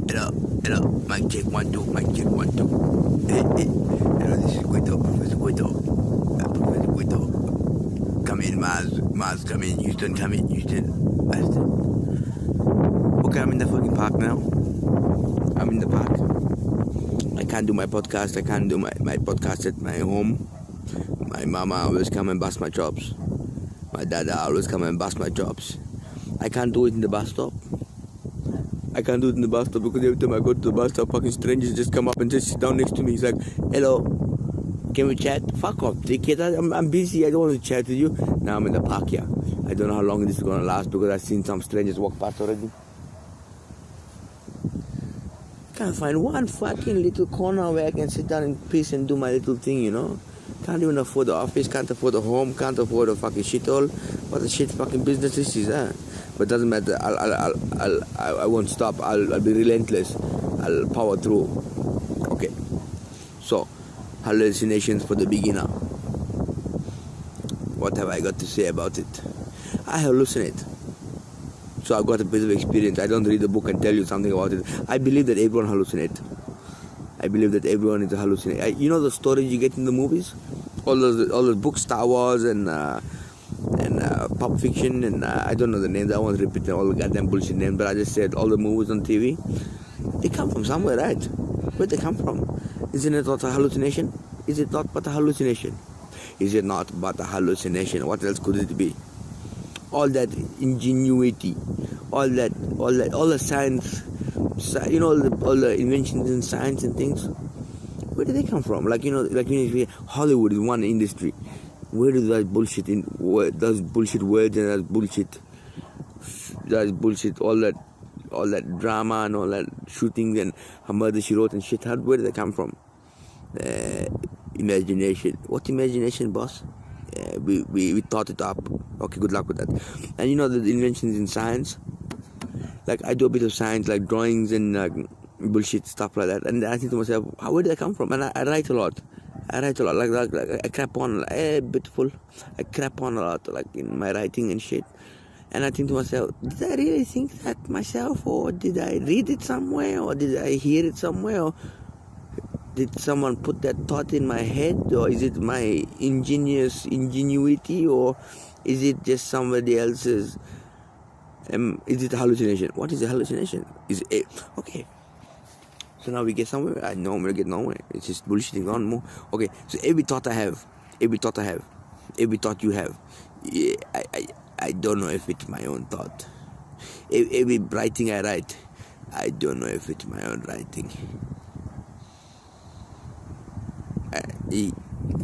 Hello, mic check 1 2, mic check 1 2. Hello, this is Guido, Professor Guido. Professor Guido. Come in, Mars, come in, Houston, Boston. Okay, I'm in the fucking park now. I'm in the park. I can't do my podcast. I can't do my podcast at my home. My mama always come and bust my chops. My dada always come and bust my chops. I can't do it in the bus stop. I can't do it in the bus stop because every time I go to the bus stop, fucking strangers just come up and just sit down next to me. He's like, hello, can we chat? Fuck off, dickhead. I'm busy. I don't want to chat with you. Now I'm in the park here. I don't know how long this is going to last because I've seen some strangers walk past already. Can't find one fucking little corner where I can sit down in peace and do my little thing, you know. Can't even afford the office, can't afford the home, can't afford a fucking shithole. What a shit fucking business this is, huh? But doesn't matter. I won't stop. I'll be relentless. I'll power through. Okay. So, hallucinations for the beginner. What have I got to say about it? I hallucinate. So I've got a bit of experience. I don't read the book and tell you something about it. I believe that everyone hallucinates. I believe that everyone is a hallucinate. You know the stories you get in the movies? All those books, Star Wars and Pulp Fiction and I don't know the names. I won't repeat all the goddamn bullshit names, but I just said all the movies on TV. They come from somewhere, right? Where they come from? Isn't it not a hallucination? Is it not but a hallucination? Is it not but a hallucination? What else could it be? All that ingenuity, all the science, you know, all the inventions in science and things. Where do they come from? Like Hollywood is one industry. Where do those bullshit words and that bullshit, all that drama and all that shooting and her murder she wrote and shit? Where do they come from? Imagination. What imagination, boss? We thought it up. Okay, good luck with that. And you know the inventions in science. Like I do a bit of science, like drawings and bullshit stuff like that. And I think to myself, where did I come from? And I write a lot. Like I crap on, beautiful. I crap on a lot, like in my writing and shit. And I think to myself, did I really think that myself, or did I read it somewhere, or did I hear it somewhere, or did someone put that thought in my head, or is it my ingenuity, or is it just somebody else's? Is it a hallucination? What is a hallucination? Okay? So now we get somewhere. I know I'm gonna get nowhere. It's just bullshitting on more. Okay, so every thought you have, yeah, I don't know if it's my own thought. Every writing I write, I don't know if it's my own writing.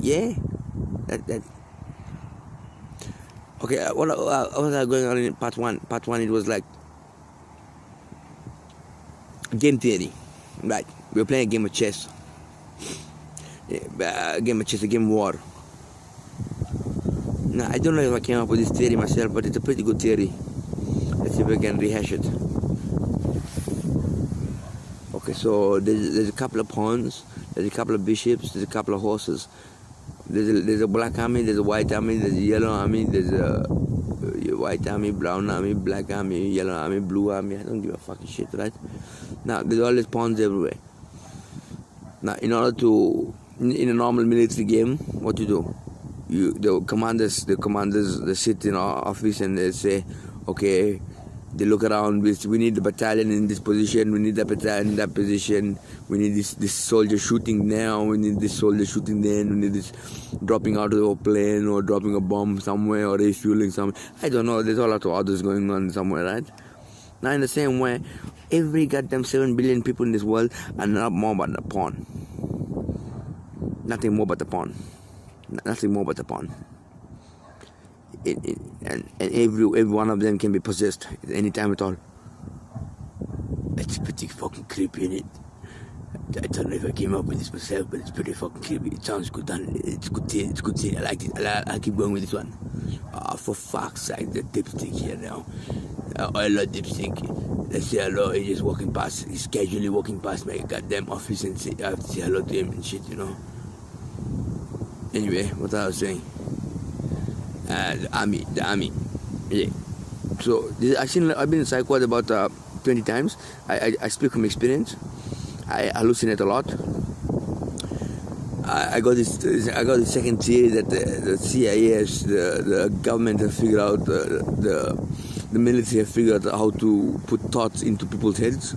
Yeah, that. Okay, what was going on in part one? Part one, it was like game theory, right? We were playing a game of chess. A game of war. Now, I don't know if I came up with this theory myself, but it's a pretty good theory. Let's see if I can rehash it. Okay, so there's a couple of pawns, there's a couple of bishops, there's a couple of horses. There's a black army, there's a white army, there's a yellow army, there's a white army, brown army, black army, yellow army, blue army. I don't give a fucking shit, right? Now, there's all these pawns everywhere. Now, in order to, in a normal military game, what you do? The commanders, they sit in our office and they say, okay, they look around, we need the battalion in this position, we need the battalion in that position, we need this soldier shooting now, we need this soldier shooting then, we need this dropping out of a plane or dropping a bomb somewhere or refueling somewhere. I don't know, there's a lot of orders going on somewhere, right? Now in the same way, every goddamn 7 billion people in this world are not more but a pawn. Nothing more but a pawn. Nothing more but a pawn. And every one of them can be possessed at any time at all. It's pretty fucking creepy, isn't it? I don't know if I came up with this myself, but it's pretty fucking creepy. It sounds good, and it's good thing. I like it. I'll keep going with this one. For fuck's sake, the dipstick here now. I love dipstick. Let's say hello. He's just walking past. He's casually walking past my goddamn office and I have to say hello to him and shit, you know. Anyway, what I was saying. The army. Yeah. So I've been in psych ward about 20 times. I speak from experience. I hallucinate a lot. I got this second theory that the CIA, the government have figured out, the military have figured out how to put thoughts into people's heads.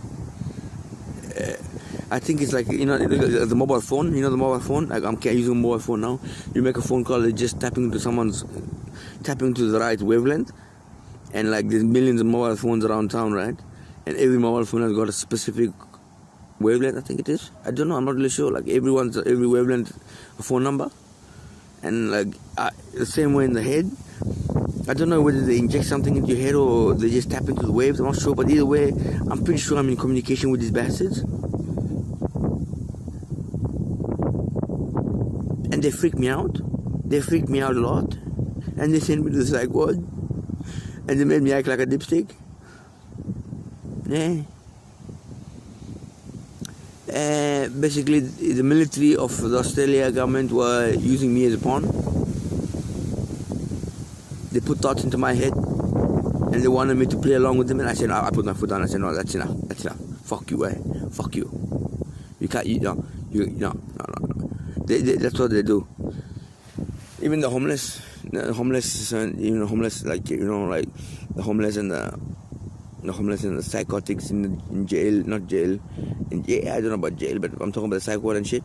I think it's like, the mobile phone. The mobile phone. Like, I'm using a mobile phone now. You make a phone call, it's just tapping to the right wavelength, and like there's millions of mobile phones around town, right? And every mobile phone has got a specific wavelength, I think it is. I don't know, I'm not really sure. Like every wavelength a phone number. And like the same way in the head. I don't know whether they inject something into your head or they just tap into the waves, I'm not sure, but either way, I'm pretty sure I'm in communication with these bastards. And they freak me out. They freak me out a lot. And they sent me to the psych ward. And they made me act like a dipstick. Yeah. Basically, the military of the Australia government were using me as a pawn. They put thoughts into my head, and they wanted me to play along with them. And I said, I put my foot down. I said, no, that's enough. That's enough. Fuck you, fuck you. You can't. No. That's what they do. Even the homeless, like the homeless and the psychotics in jail, not jail. I don't know about jail, but I'm talking about the psych ward and shit.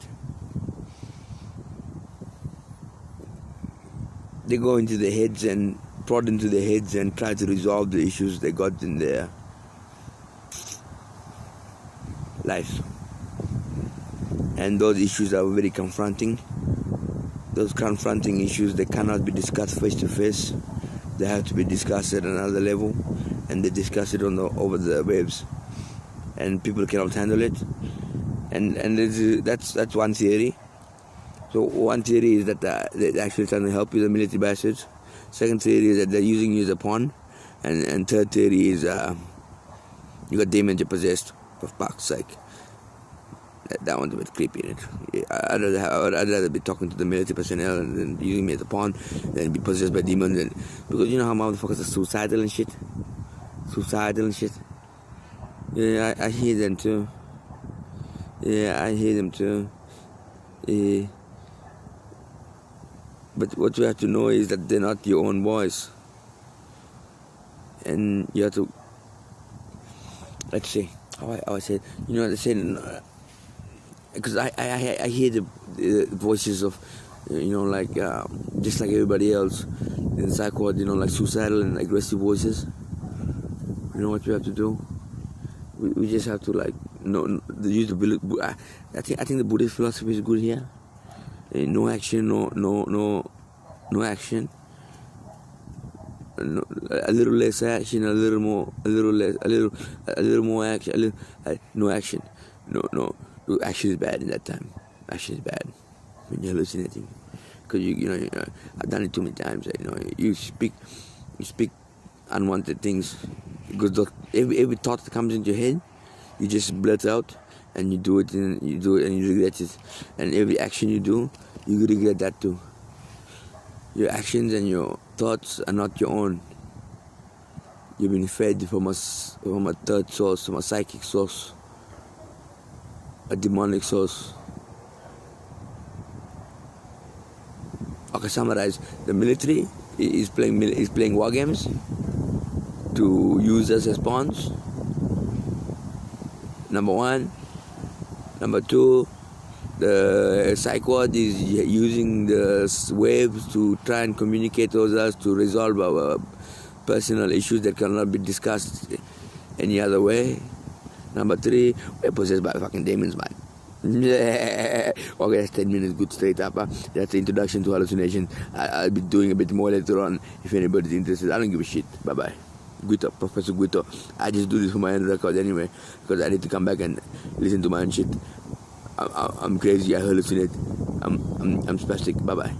They go into their heads and prod into their heads and try to resolve the issues they got in their life. And those issues are very confronting. Those confronting issues, they cannot be discussed face to face. They have to be discussed at another level, and they discuss it over the waves, and people cannot handle it. And that's one theory. So one theory is that they're actually trying to help you, the military bastards. Second theory is that they're using you as a pawn, and third theory is you got demons you're possessed, for fuck's sake. That one's a bit creepy, isn't it? I'd rather be talking to the military personnel and using me as a pawn than be possessed by demons. Because you know how motherfuckers are suicidal and shit? Yeah, I hear them too. Yeah. But what you have to know is that they're not your own voice. And you have to, let's say, how I said, they say, because I hear the voices of, just like everybody else in the psych ward, like suicidal and aggressive voices. You know what we have to do? We just have to use the. I think the Buddhist philosophy is good here. No action, no action. A little less action, a little more action, no action. No. Action is bad in that time. Action is bad when you're hallucinating, because I've done it too many times. You speak unwanted things, because every thought that comes into your head, you just blurt out, and you do it and you regret it. And every action you do, you regret that too. Your actions and your thoughts are not your own. You've been fed from a third source, from a psychic source, a demonic source. Okay, summarize. The military is playing war games to use us as pawns. Number one. Number two, the psych ward is using the waves to try and communicate with us to resolve our personal issues that cannot be discussed any other way. Number three, we're possessed by fucking demons, man. Okay, that's 10 minutes good straight up. That's the introduction to hallucination. I'll be doing a bit more later on if anybody's interested. I don't give a shit. Bye-bye. Guito, Professor Guito. I just do this for my own record anyway, because I need to come back and listen to my own shit. I'm crazy, I hallucinate. I'm spastic. Bye-bye.